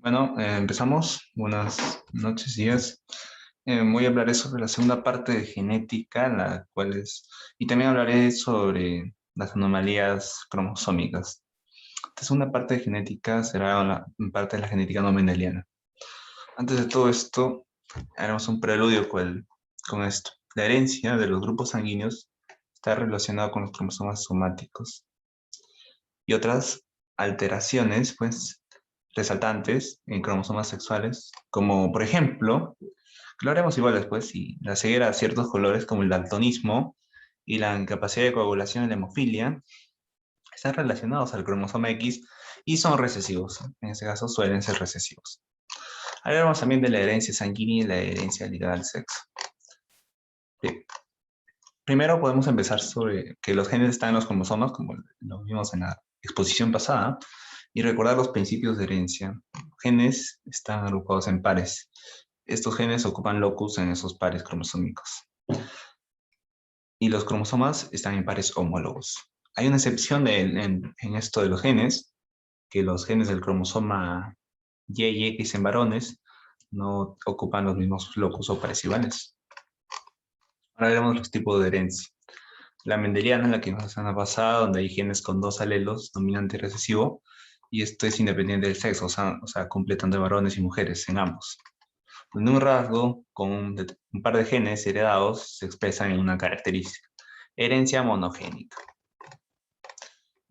Bueno, empezamos. Buenas noches, días. Voy a hablar sobre la segunda parte de genética, y también hablaré sobre las anomalías cromosómicas. Esta segunda parte de genética será la parte de la genética no mendeliana. Antes de todo esto, haremos un preludio con esto. La herencia de los grupos sanguíneos está relacionada con los cromosomas somáticos y otras alteraciones, pues, resaltantes en cromosomas sexuales, como por ejemplo, que lo haremos igual después, y la ceguera a ciertos colores como el daltonismo y la incapacidad de coagulación en la hemofilia, están relacionados al cromosoma X y son recesivos. En este caso suelen ser recesivos. Hablaremos también de la herencia sanguínea y la herencia ligada al sexo. Bien. Primero podemos empezar sobre que los genes están en los cromosomas, como lo vimos en la exposición pasada, y recordar los principios de herencia. Genes están agrupados en pares. Estos genes ocupan locus en esos pares cromosómicos. Y los cromosomas están en pares homólogos. Hay una excepción en esto de los genes, que los genes del cromosoma Y y X en varones no ocupan los mismos locus o pares iguales. Ahora veremos los tipos de herencia. La mendeliana, en la que nos semana pasada, donde hay genes con dos alelos, dominante y recesivo, y esto es independiente del sexo, o sea, completan de varones y mujeres en ambos. Donde un rasgo con un par de genes heredados se expresan en una característica. Herencia monogénica.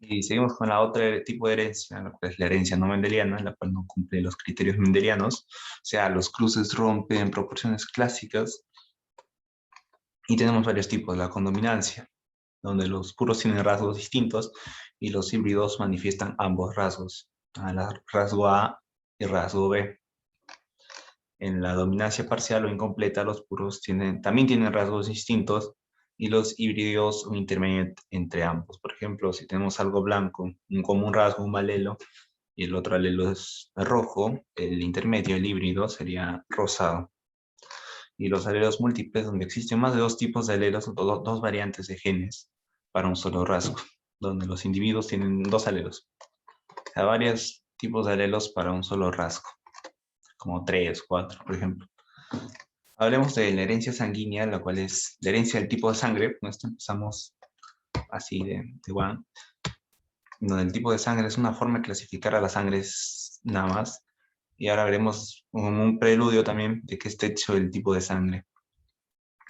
Y seguimos con la otra tipo de herencia, la cual es la herencia no mendeliana, la cual no cumple los criterios mendelianos, o sea, los cruces rompen en proporciones clásicas, y tenemos varios tipos, la condominancia, donde los puros tienen rasgos distintos y los híbridos manifiestan ambos rasgos, rasgo A y rasgo B. En la dominancia parcial o incompleta, los puros también tienen rasgos distintos y los híbridos un intermedio entre ambos. Por ejemplo, si tenemos algo blanco, un común rasgo, un alelo, y el otro alelo es rojo, el intermedio, el híbrido, sería rosado. Y los alelos múltiples, donde existen más de dos tipos de alelos, o dos variantes de genes para un solo rasgo, donde los individuos tienen dos alelos. O sea, varios tipos de alelos para un solo rasgo, como tres, cuatro, por ejemplo. Hablemos de la herencia sanguínea, la cual es la herencia del tipo de sangre. Con esto empezamos así de one, donde el tipo de sangre es una forma de clasificar a las sangres nada más. Y ahora veremos como un preludio también de qué está hecho el tipo de sangre.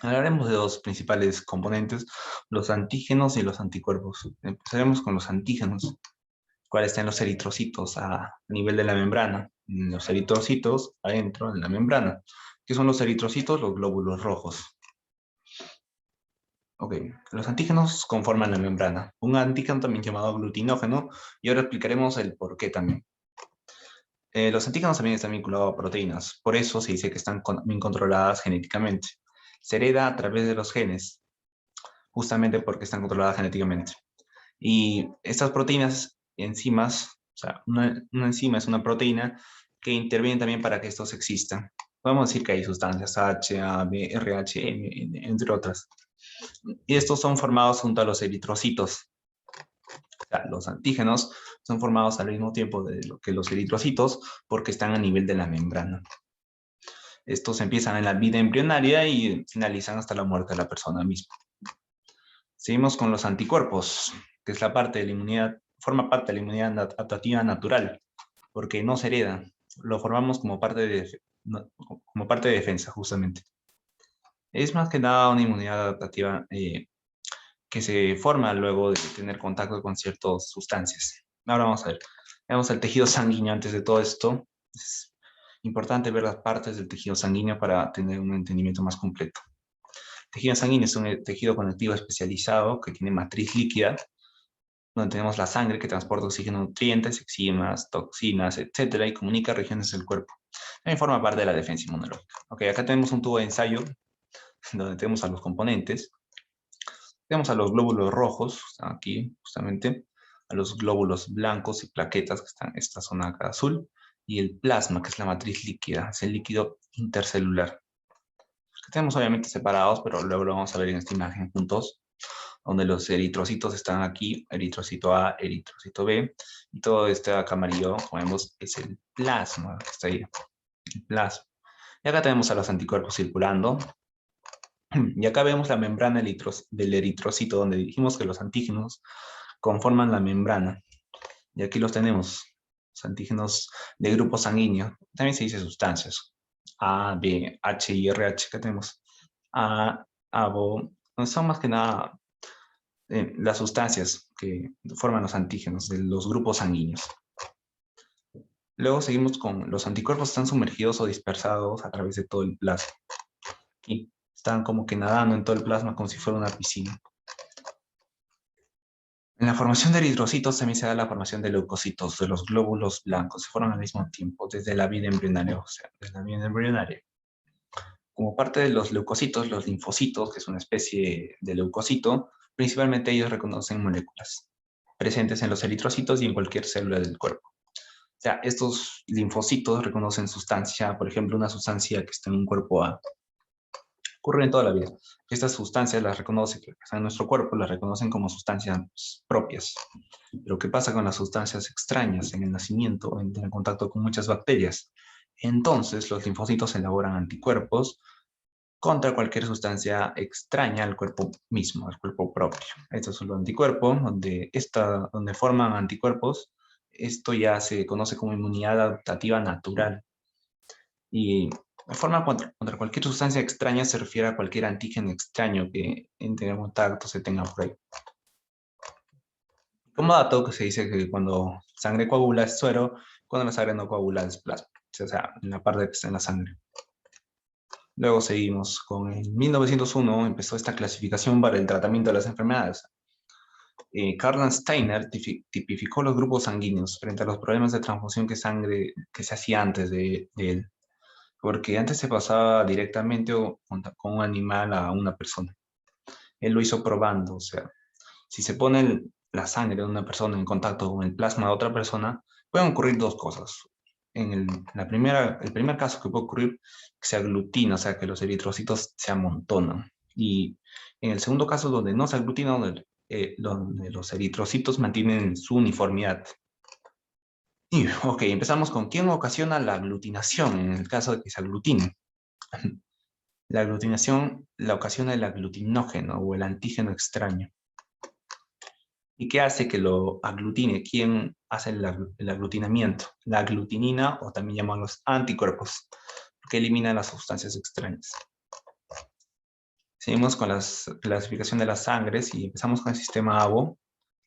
Hablaremos de dos principales componentes, los antígenos y los anticuerpos. Empezaremos con los antígenos, cuáles están los eritrocitos a nivel de la membrana. Los eritrocitos adentro en la membrana. ¿Qué son los eritrocitos? Los glóbulos rojos. Ok, los antígenos conforman la membrana. Un antígeno también llamado glutinógeno, y ahora explicaremos el por qué también. Los antígenos también están vinculados a proteínas, por eso se dice que están bien controladas genéticamente. Se hereda a través de los genes, justamente porque están controladas genéticamente. Y estas proteínas, enzimas, o sea, una enzima es una proteína que interviene también para que estos existan. Podemos decir que hay sustancias H, A, B, RH, M, entre otras. Y estos son formados junto a los eritrocitos. O sea, los antígenos son formados al mismo tiempo que los eritrocitos porque están a nivel de la membrana. Estos empiezan en la vida embrionaria y finalizan hasta la muerte de la persona misma. Seguimos con los anticuerpos, que es la parte de la inmunidad, forma parte de la inmunidad adaptativa natural, porque no se hereda, lo formamos como parte de defensa, justamente. Es más que nada una inmunidad adaptativa que se forma luego de tener contacto con ciertas sustancias. Ahora vamos a ver, veamos el tejido sanguíneo antes de todo esto. Es importante ver las partes del tejido sanguíneo para tener un entendimiento más completo. El tejido sanguíneo es un tejido conectivo especializado que tiene matriz líquida, donde tenemos la sangre que transporta oxígeno, nutrientes, enzimas, toxinas, etcétera, y comunica regiones del cuerpo. También forma parte de la defensa inmunológica. Ok, acá tenemos un tubo de ensayo donde tenemos a los componentes. Tenemos a los glóbulos rojos, están aquí justamente, a los glóbulos blancos y plaquetas, que están en esta zona acá azul, y el plasma, que es la matriz líquida, es el líquido intercelular. Que tenemos obviamente separados, pero luego lo vamos a ver en esta imagen juntos. donde los eritrocitos están aquí, eritrocito A, eritrocito B, y todo este acá amarillo, como vemos, es el plasma, que está ahí, el plasma. Y acá tenemos a los anticuerpos circulando, y acá vemos la membrana del eritrocito, donde dijimos que los antígenos conforman la membrana. Y aquí los tenemos, los antígenos de grupo sanguíneo. También se dice sustancias. A, B, H y RH. ¿Qué tenemos? A, ABO. Son más que nada las sustancias que forman los antígenos de los grupos sanguíneos. Luego seguimos con los anticuerpos están sumergidos o dispersados a través de todo el plasma. Aquí están como que nadando en todo el plasma como si fuera una piscina. En la formación de eritrocitos también se da la formación de leucocitos, de los glóbulos blancos. Se forman al mismo tiempo, desde la vida embrionaria, o sea, desde la vida embrionaria. Como parte de los leucocitos, los linfocitos, que es una especie de leucocito, principalmente ellos reconocen moléculas presentes en los eritrocitos y en cualquier célula del cuerpo. O sea, estos linfocitos reconocen sustancia, por ejemplo, una sustancia que está en un cuerpo A. Ocurre en toda la vida. Estas sustancias las reconoce, que están en nuestro cuerpo, las reconocen como sustancias propias. Pero ¿qué pasa con las sustancias extrañas en el nacimiento, en el contacto con muchas bacterias? Entonces, los linfocitos elaboran anticuerpos contra cualquier sustancia extraña al cuerpo mismo, al cuerpo propio. Estos son los anticuerpos, donde forman anticuerpos. Esto ya se conoce como inmunidad adaptativa natural. Y la forma contra cualquier sustancia extraña se refiere a cualquier antígeno extraño que entre en contacto se tenga por ahí. Como dato, que se dice que cuando sangre coagula es suero, cuando la sangre no coagula es plasma. O sea, en la parte que está en la sangre. Luego seguimos con en 1901 empezó esta clasificación para el tratamiento de las enfermedades. Karl Steiner tipificó los grupos sanguíneos frente a los problemas de transfusión de sangre que se hacía antes de él. Porque antes se pasaba directamente con un animal a una persona. Él lo hizo probando, o sea, si se pone la sangre de una persona en contacto con el plasma de otra persona, pueden ocurrir dos cosas. El primer caso que puede ocurrir, que se aglutina, o sea, que los eritrocitos se amontonan. Y en el segundo caso, donde no se aglutina, donde los eritrocitos mantienen su uniformidad. Y, ok, empezamos con quién ocasiona la aglutinación en el caso de que se aglutine. La aglutinación la ocasiona el aglutinógeno o el antígeno extraño. ¿Y qué hace que lo aglutine? ¿Quién hace el aglutinamiento? La aglutinina, o también llamamos anticuerpos, que elimina las sustancias extrañas. Seguimos con la clasificación de las sangres y empezamos con el sistema ABO,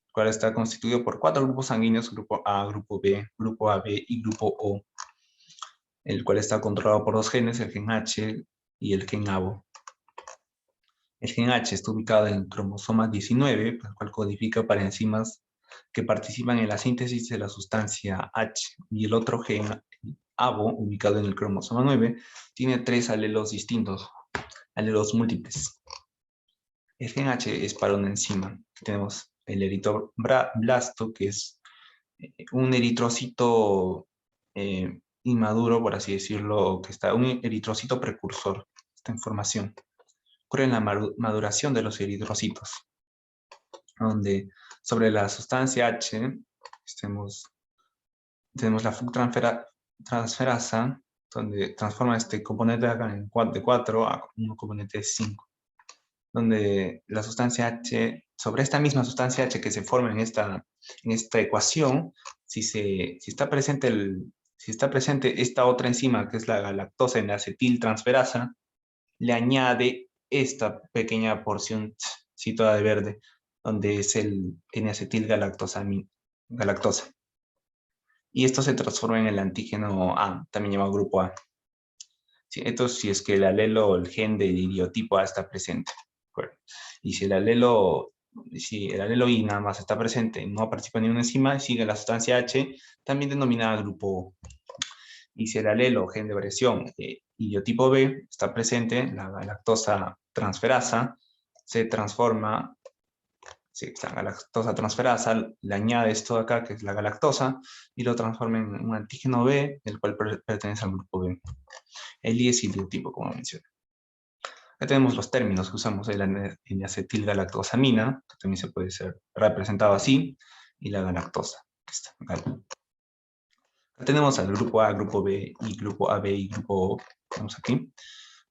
el cual está constituido por 4 grupos sanguíneos, grupo A, grupo B, grupo AB y grupo O, el cual está controlado por 2 genes, el gen H y el gen ABO. El gen H está ubicado en el cromosoma 19, el cual codifica para enzimas que participan en la síntesis de la sustancia H. Y el otro gen, ABO, ubicado en el cromosoma 9, tiene 3 alelos distintos, alelos múltiples. El gen H es para una enzima. Tenemos el eritroblasto, que es un eritrocito inmaduro, por así decirlo, que está un eritrocito precursor, esta información. Ocurre en la maduración de los eritrocitos, donde sobre la sustancia H tenemos la FUC transferasa, donde transforma este componente de acá de 4 a un componente de 5, donde la sustancia H, sobre esta misma sustancia H que se forma en esta ecuación, si está presente esta otra enzima, que es la galactosa en la acetiltransferasa, le añade esta pequeña porción situada de verde, donde es el N-acetilgalactosa. Y esto se transforma en el antígeno A, también llamado grupo A. Sí, esto si es que el alelo o el gen del idiotipo A está presente. Y si el alelo I nada más está presente, no participa en ninguna enzima, sigue la sustancia H, también denominada grupo O. Y si el alelo o gen de variación idiotipo B está presente, la galactosa transferasa se transforma, la galactosa transferasa le añade esto de acá, que es la galactosa, y lo transforma en un antígeno B, el cual pertenece al grupo B. El I es idiotipo, como mencioné. Acá tenemos los términos que usamos, el N-acetilgalactosamina, que también se puede ser representado así, y la galactosa, que está acá. Acá tenemos al grupo A, grupo B, y grupo AB y grupo O. Vamos aquí.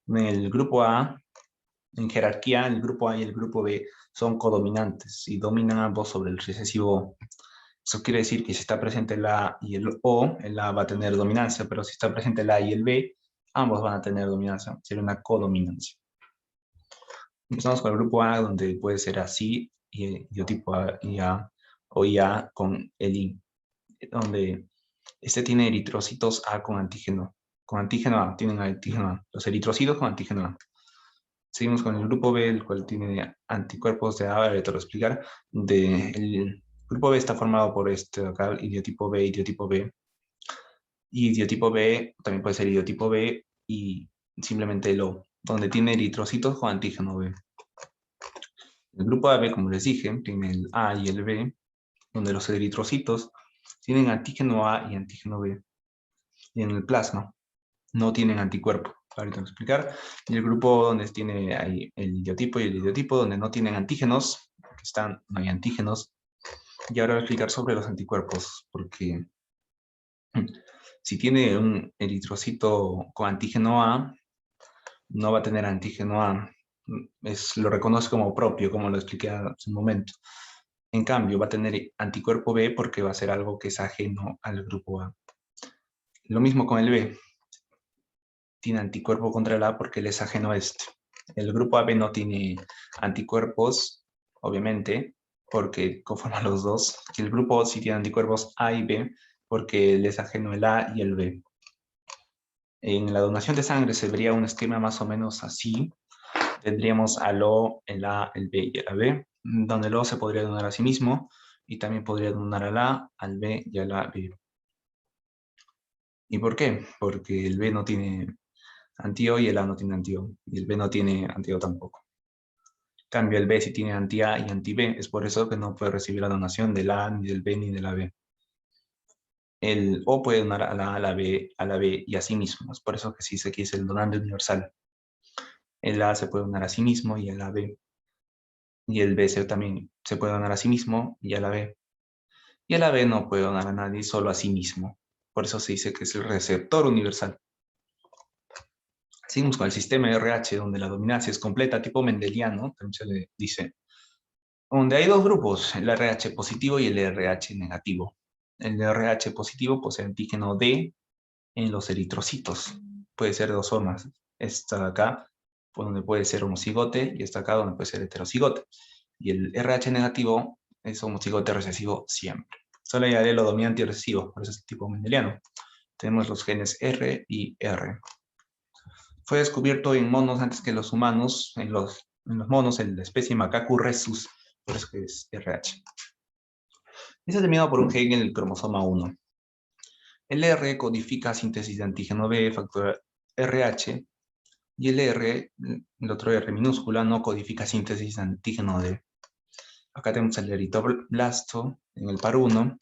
En el grupo A, en jerarquía, el grupo A y el grupo B son codominantes y dominan ambos sobre el recesivo O. Eso quiere decir que si está presente el A y el O, el A va a tener dominancia, pero si está presente el A y el B, ambos van a tener dominancia. Sería una codominancia. Empezamos con el grupo A, donde puede ser así, y biotipo A y A, o IA con el I, donde este tiene eritrocitos A con antígeno A, tienen antígeno A, los eritrocitos con antígeno A. Seguimos con el grupo B, el cual tiene anticuerpos de A, ahora te lo voy a explicar. El grupo B está formado por este de acá, idiotipo B, idiotipo B. Y idiotipo B también puede ser idiotipo B y simplemente el O, donde tiene eritrocitos con antígeno B. El grupo AB, como les dije, tiene el A y el B, donde los eritrocitos tienen antígeno A y antígeno B. Y en el plasma no tienen anticuerpo. Ahorita voy a explicar. Y el grupo donde tiene ahí el idiotipo y el idiotipo, donde no tienen antígenos, no hay antígenos. Y ahora voy a explicar sobre los anticuerpos, porque si tiene un eritrocito con antígeno A, no va a tener antígeno A. Lo reconoce como propio, como lo expliqué hace un momento. En cambio, va a tener anticuerpo B porque va a ser algo que es ajeno al grupo A. Lo mismo con el B. Tiene anticuerpo contra el A porque él es ajeno a este. El grupo AB no tiene anticuerpos, obviamente, porque conforman los dos. Y el grupo O sí tiene anticuerpos A y B porque él es ajeno el A y el B. En la donación de sangre se vería un esquema más o menos así. Tendríamos al O, el A, el B y el AB, donde el O se podría donar a sí mismo y también podría donar al A, al B y al AB. ¿Y por qué? Porque el B no tiene anti-O y el A no tiene anti-O, y el B no tiene anti-O tampoco. En cambio, el B sí tiene anti-A y anti-B, es por eso que no puede recibir la donación del A, ni del B, ni de la B. El O puede donar a la A, a la B y a sí mismo, es por eso que sí se quiere el donante universal. El A se puede donar a sí mismo y el AB. Y el B también se puede donar a sí mismo y a la B. Y el AB no puede donar a nadie, solo a sí mismo. Por eso se dice que es el receptor universal. Seguimos con el sistema RH, donde la dominancia es completa, tipo mendeliano, también se le dice, donde hay dos grupos, el RH positivo y el RH negativo. El RH positivo posee antígeno D en los eritrocitos. Puede ser de dos formas. Esta de acá, donde puede ser homocigote, y esta acá, donde puede ser heterocigote. Y el RH negativo es homocigote recesivo siempre. Solo hay alelo dominante y recesivo, por eso es el tipo mendeliano. Tenemos los genes R y R. Fue descubierto en monos antes que los humanos, en los monos, en la especie Macacu rhesus, por eso que es RH. Es determinado por un gen en el cromosoma 1. El R codifica síntesis de antígeno B, factor RH, y el R, el otro R minúscula, no codifica síntesis de antígeno D. Acá tenemos el eritroblasto en el par 1,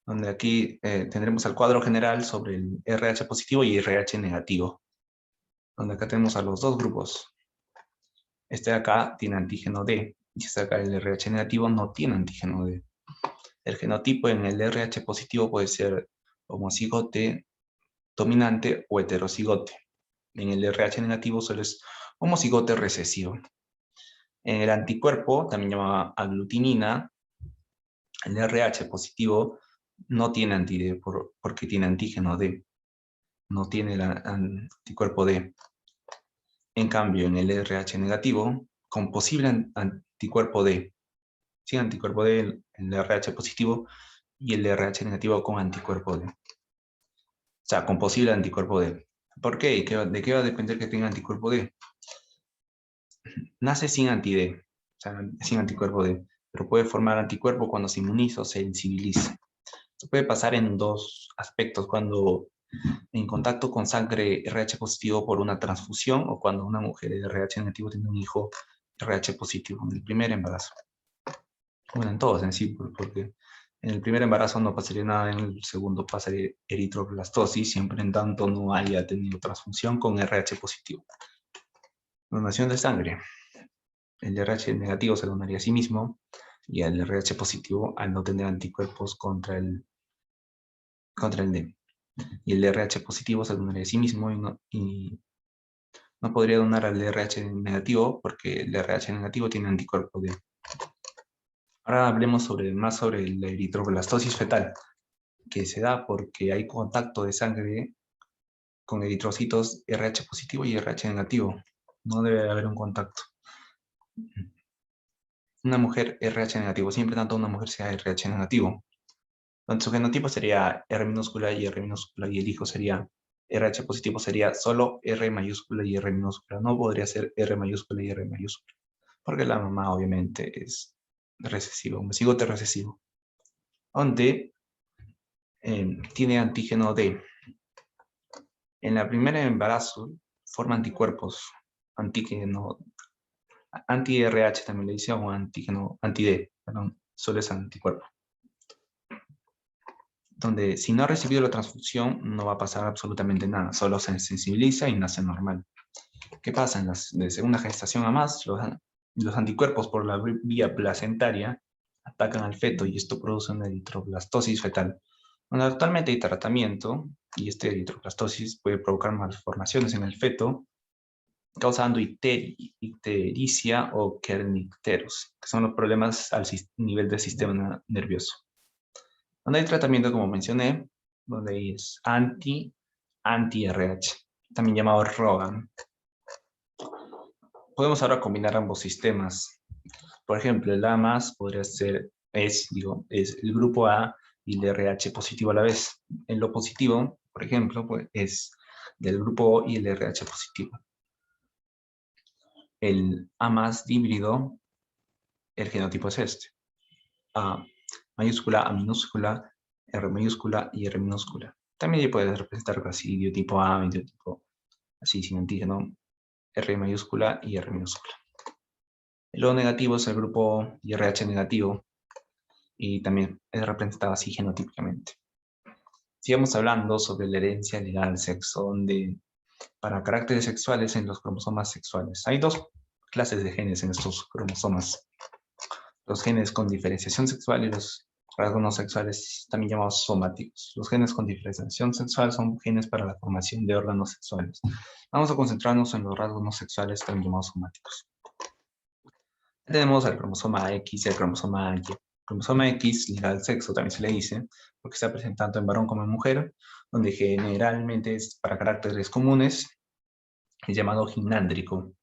donde aquí tendremos el cuadro general sobre el RH positivo y RH negativo, donde acá tenemos a los dos grupos. Este de acá tiene antígeno D, y este de acá, el RH negativo, no tiene antígeno D. El genotipo en el RH positivo puede ser homocigote dominante o heterocigote. En el RH negativo solo es homocigote recesivo. En el anticuerpo, también llamado aglutinina, el RH positivo no tiene anti-D porque tiene antígeno D. No tiene el anticuerpo D. En cambio, en el RH negativo, con posible anticuerpo D, sin anticuerpo D, el RH positivo, y el RH negativo con anticuerpo D. O sea, con posible anticuerpo D. ¿Por qué? ¿De qué va a depender que tenga anticuerpo D? Nace sin anti-D, o sea, sin anticuerpo D, pero puede formar anticuerpo cuando se inmuniza o se sensibiliza. Esto puede pasar en dos aspectos, cuando en contacto con sangre RH positivo por una transfusión o cuando una mujer de RH negativo tiene un hijo RH positivo en el primer embarazo. Bueno, en todos en sí, porque en el primer embarazo no pasaría nada, en el segundo pasaría eritroblastosis, siempre en tanto no haya tenido transfusión con RH positivo. Donación de sangre. El RH negativo se donaría a sí mismo y el RH positivo al no tener anticuerpos contra el D. Y el RH positivo se donaría a sí mismo y no podría donar al RH negativo porque el RH negativo tiene anticuerpos D. Ahora hablemos más sobre la eritroblastosis fetal, que se da porque hay contacto de sangre con eritrocitos RH positivo y RH negativo. No debe haber un contacto. Una mujer RH negativo, siempre tanto una mujer sea RH negativo. Entonces su genotipo sería R minúscula y R minúscula y el hijo sería RH positivo, sería solo R mayúscula y R minúscula. No podría ser R mayúscula y R mayúscula, porque la mamá obviamente es recesivo, un cigote recesivo, donde tiene antígeno D. En la primera embarazo forma anticuerpos, antígeno, anti-RH también le dice, o antígeno, anti-D, perdón, solo es anticuerpo. Donde si no ha recibido la transfusión no va a pasar absolutamente nada, solo se sensibiliza y nace normal. ¿Qué pasa? De segunda gestación a más, los anticuerpos por la vía placentaria atacan al feto y esto produce una eritroblastosis fetal. Bueno, actualmente hay tratamiento y esta eritroblastosis puede provocar malformaciones en el feto, causando ictericia o kernicterus, que son los problemas al nivel del sistema nervioso. Donde hay tratamiento, como mencioné, donde es anti-RH, también llamado ROGAM. Podemos ahora combinar ambos sistemas. Por ejemplo, el AMAS podría ser, es el grupo A y el RH positivo a la vez. En lo positivo, por ejemplo, pues, es del grupo O y el RH positivo. El AMAS híbrido, el genotipo es este. A mayúscula, A minúscula, R mayúscula y R minúscula. También puede representar así, idiotipo A, idiotipo así sin antígeno, R mayúscula y R minúscula. El O negativo es el grupo IRH negativo y también es representado así genotípicamente. Sigamos hablando sobre la herencia legal al sexo, donde para caracteres sexuales en los cromosomas sexuales. Hay dos clases de genes en estos cromosomas. Los genes con diferenciación sexual y los rasgos no sexuales, también llamados somáticos. Los genes con diferenciación sexual son genes para la formación de órganos sexuales. Vamos a concentrarnos en los rasgos no sexuales, también llamados somáticos. Tenemos el cromosoma X y el cromosoma Y. El cromosoma X liga al sexo, también se le dice, porque está presente tanto en varón como en mujer, donde generalmente es para caracteres comunes, es llamado ginándrico,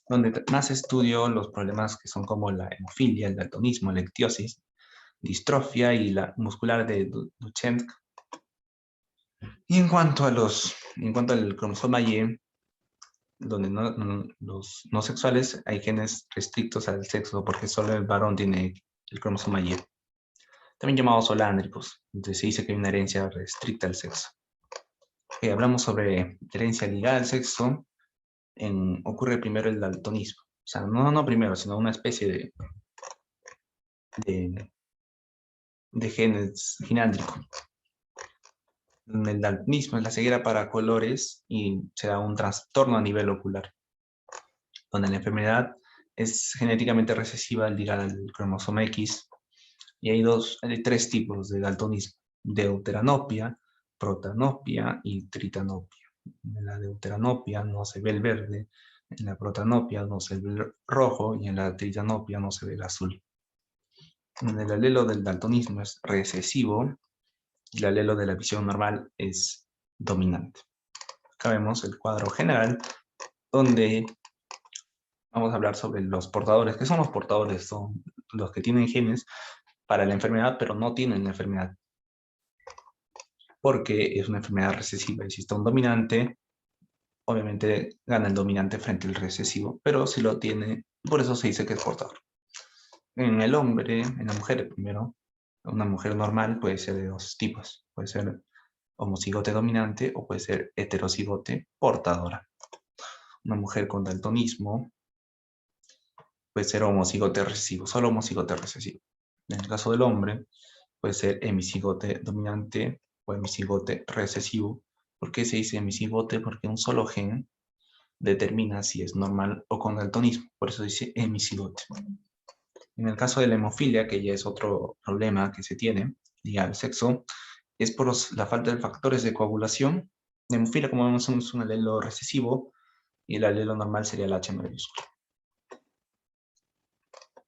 donde más estudio los problemas que son como la hemofilia, el daltonismo, la ictiosis, distrofia y la muscular de Duchenne. Y en cuanto al cromosoma Y, donde los no sexuales hay genes restrictos al sexo porque solo el varón tiene el cromosoma Y, también llamados solándricos, donde se dice que hay una herencia restricta al sexo. Hablamos sobre herencia ligada al sexo, ocurre primero el daltonismo, o sea, no primero, sino una especie de genes ginándrico. El daltonismo es la ceguera para colores y se da un trastorno a nivel ocular, donde la enfermedad es genéticamente recesiva ligada al cromosoma X, y hay tres tipos de daltonismo: deuteranopia, protanopia y tritanopia. En la deuteranopia no se ve el verde, en la protanopia no se ve el rojo y en la tritanopia no se ve el azul. En el alelo del daltonismo es recesivo y el alelo de la visión normal es dominante. Acá vemos el cuadro general donde vamos a hablar sobre los portadores. ¿Qué son los portadores? Son los que tienen genes para la enfermedad, pero no tienen la enfermedad, porque es una enfermedad recesiva. Y si está un dominante, obviamente gana el dominante frente al recesivo, pero si lo tiene, por eso se dice que es portador. En el hombre, en la mujer primero, una mujer normal puede ser de dos tipos. Puede ser homocigote dominante o puede ser heterocigote portadora. Una mujer con daltonismo puede ser homocigote recesivo, solo homocigote recesivo. En el caso del hombre, puede ser hemicigote dominante o hemicigote recesivo. ¿Por qué se dice hemicigote? Porque un solo gen determina si es normal o con daltonismo, por eso dice hemicigote. En el caso de la hemofilia, que ya es otro problema que se tiene ligado al sexo, es por la falta de factores de coagulación. La hemofilia, como vemos, es un alelo recesivo y el alelo normal sería el H mayúsculo.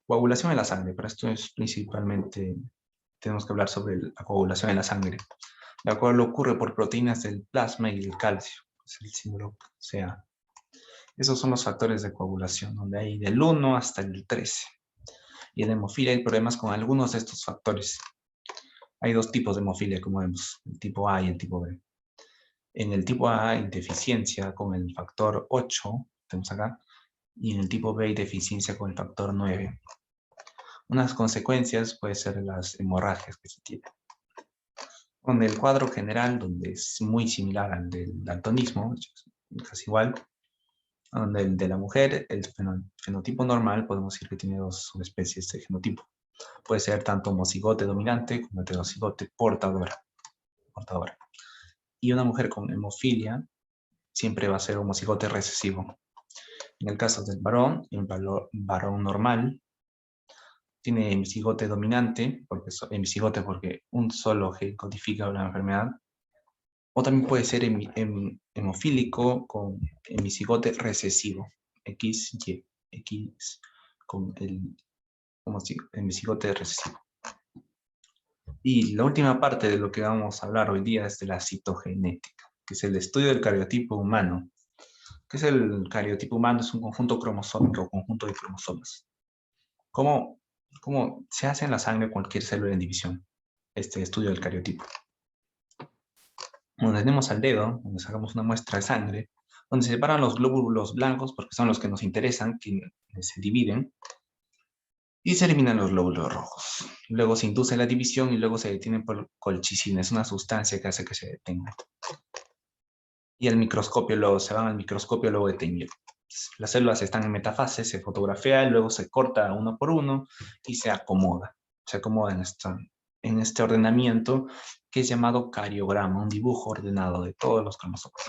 Coagulación en la sangre, para esto es principalmente, tenemos que hablar sobre la coagulación en la sangre, la cual ocurre por proteínas del plasma y del calcio, es el símbolo Ca. Esos son los factores de coagulación, donde hay del 1 hasta el 13. Y en la hemofilia hay problemas con algunos de estos factores. Hay dos tipos de hemofilia, como vemos, el tipo A y el tipo B. En el tipo A hay deficiencia con el factor 8, tenemos acá, y en el tipo B hay deficiencia con el factor 9. Unas consecuencias pueden ser las hemorragias que se tienen. Con el cuadro general, donde es muy similar al del daltonismo, casi igual, donde el de la mujer, el fenotipo normal, podemos decir que tiene dos subespecies de genotipo. Puede ser tanto homocigote dominante como heterocigote portadora. Y una mujer con hemofilia siempre va a ser homocigote recesivo. En el caso del varón, el varón normal tiene hemicigote dominante, hemicigote porque un solo gen codifica una enfermedad, o también puede ser hemofílico con hemicigote recesivo, X con el hemicigote recesivo. Y la última parte de lo que vamos a hablar hoy día es de la citogenética, que es el estudio del cariotipo humano. ¿Qué es el cariotipo humano? Es un conjunto cromosómico, conjunto de cromosomas. ¿Cómo se hace en la sangre cualquier célula en división? Este estudio del cariotipo. Donde tenemos al dedo, donde sacamos una muestra de sangre, donde se separan los glóbulos blancos, porque son los que nos interesan, que se dividen, y se eliminan los glóbulos rojos. Luego se induce la división y luego se detienen por colchicina, es una sustancia que hace que se detenga. Y al microscopio, luego se van al microscopio luego de teñir. Las células están en metafase, se fotografía, y luego se corta uno por uno y se acomoda. Se acomoda en este ordenamiento que es llamado cariograma, un dibujo ordenado de todos los cromosomas.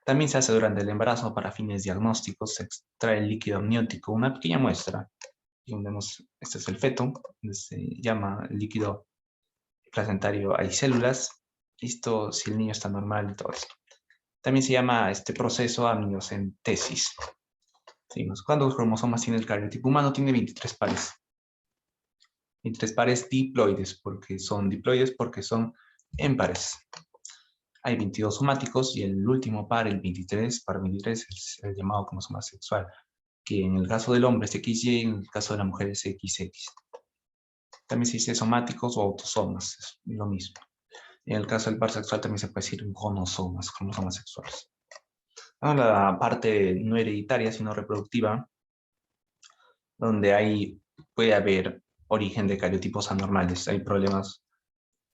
También se hace durante el embarazo para fines diagnósticos, se extrae el líquido amniótico, una pequeña muestra. Y vemos, este es el feto, se llama líquido placentario, hay células, esto si el niño está normal y todo esto. También se llama este proceso amniocentesis. Seguimos. ¿Cuántos cromosomas tiene el cariotipo humano? Tiene 23 pares. 23 pares diploides, porque son diploides porque son en pares. Hay 22 somáticos y el último par, el 23, par 23, es el llamado cromosoma sexual, que en el caso del hombre es XY y en el caso de la mujer es XX. También se dice somáticos o autosomas, es lo mismo. En el caso del par sexual también se puede decir gonosomas, cromosomas sexuales. La parte no hereditaria, sino reproductiva, donde puede haber origen de cariotipos anormales. Hay problemas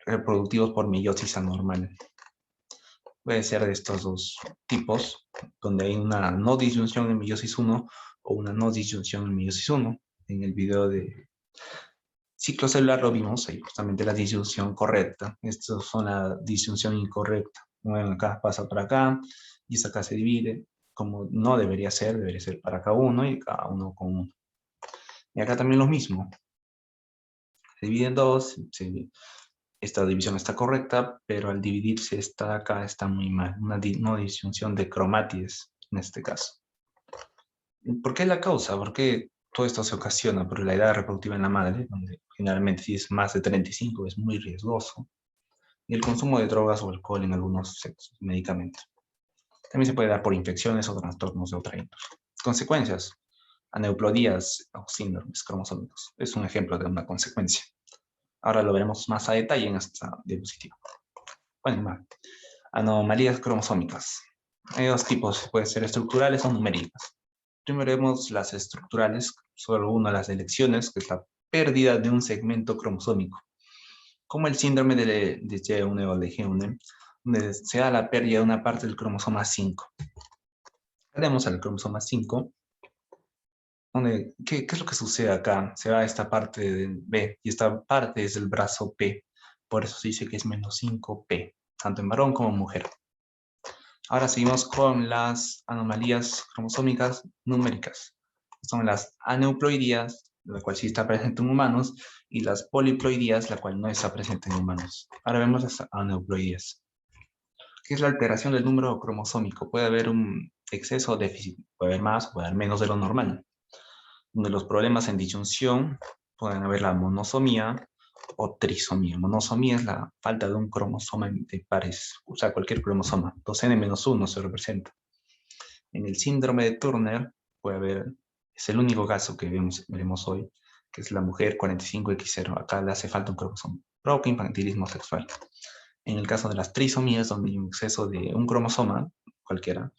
reproductivos por meiosis anormal. Puede ser de estos dos tipos, donde hay una no disyunción en meiosis 1 o una no disyunción en meiosis 1. En el video de ciclo celular lo vimos, ahí justamente la disyunción correcta. Estos son la disyunción incorrecta. Bueno, acá pasa para acá y esta acá se divide, como no debería ser para cada uno y cada uno con uno. Y acá también lo mismo. Se divide en dos, esta división está correcta, pero al dividirse esta de acá está muy mal. Una no disyunción de cromátides en este caso. ¿Por qué la causa? ¿Por qué todo esto se ocasiona? Por la edad reproductiva en la madre, donde generalmente si es más de 35 es muy riesgoso. Y el consumo de drogas o alcohol en algunos sexos, medicamentos. También se puede dar por infecciones o trastornos de otra índole. Consecuencias: aneuploidías o síndromes cromosómicos. Es un ejemplo de una consecuencia. Ahora lo veremos más a detalle en esta diapositiva. Bueno, anomalías cromosómicas. Hay dos tipos, pueden ser estructurales o numéricas. Primero vemos las estructurales, solo una de las elecciones, que es la pérdida de un segmento cromosómico, como el síndrome de Lejeune o Lejeune, donde se da la pérdida de una parte del cromosoma 5. Haremos al cromosoma 5, donde, ¿qué es lo que sucede acá? Se va esta parte del B, y esta parte es el brazo P, por eso se dice que es menos 5P, tanto en varón como en mujer. Ahora seguimos con las anomalías cromosómicas numéricas. Son las aneuploidías, la cual sí está presente en humanos, y las poliploidías, la cual no está presente en humanos. Ahora vemos las aneuploidías. ¿Qué es la alteración del número cromosómico? Puede haber un exceso o déficit, puede haber más o puede haber menos de lo normal. Uno de los problemas en disyunción pueden haber la monosomía o trisomía. Monosomía es la falta de un cromosoma de pares, o sea, cualquier cromosoma. 2n-1 se representa. En el síndrome de Turner puede haber, es el único caso que veremos hoy, que es la mujer 45X0. Acá le hace falta un cromosoma. Provoca infantilismo sexual. En el caso de las trisomías, donde hay un exceso de un cromosoma, cualquiera,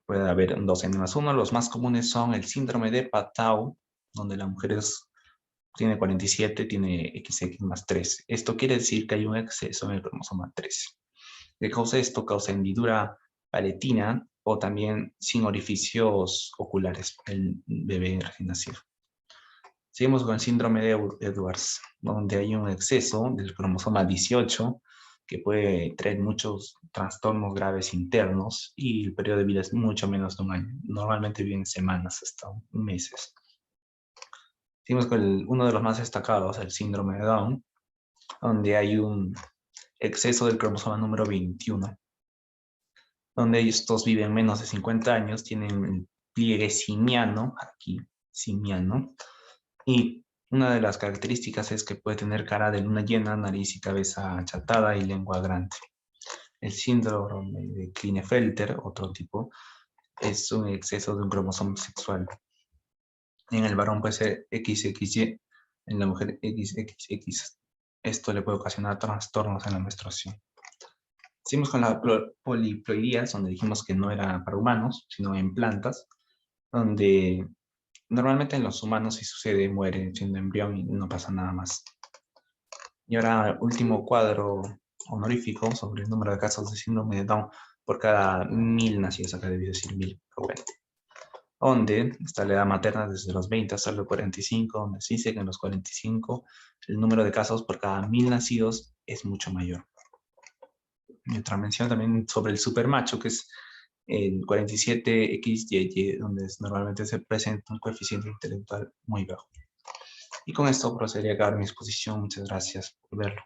puede haber un 2n+1. Los más comunes son el síndrome de Patau, donde la mujer tiene 47, tiene XX+3. Esto quiere decir que hay un exceso en el cromosoma 3. ¿Qué causa esto? Causa hendidura paletina o también sin orificios oculares, el bebé recién nacido. Seguimos con el síndrome de Edwards, donde hay un exceso del cromosoma 18 que puede traer muchos trastornos graves internos y el periodo de vida es mucho menos de un año. Normalmente viven semanas hasta meses. Seguimos con uno de los más destacados, el síndrome de Down, donde hay un exceso del cromosoma número 21, donde estos viven menos de 50 años, tienen el pliegue simiano, aquí, simiano, y una de las características es que puede tener cara de luna llena, nariz y cabeza achatada y lengua grande. El síndrome de Klinefelter, otro tipo, es un exceso de un cromosoma sexual. En el varón puede ser XXY, en la mujer XXX. Esto le puede ocasionar trastornos en la menstruación. Seguimos con la poliploidías, donde dijimos que no era para humanos, sino en plantas, donde normalmente en los humanos si sucede, muere siendo embrión y no pasa nada más. Y ahora, último cuadro honorífico sobre el número de casos de síndrome de Down por cada 1000 nacidos, acá debí decir 1000, pero bueno. Donde está la edad materna desde los 20 hasta los 45, donde se dice que en los 45 el número de casos por cada 1000 nacidos es mucho mayor. Y otra mención también sobre el supermacho, que es el 47XYY, donde normalmente se presenta un coeficiente intelectual muy bajo. Y con esto procedería a acabar mi exposición. Muchas gracias por verlo.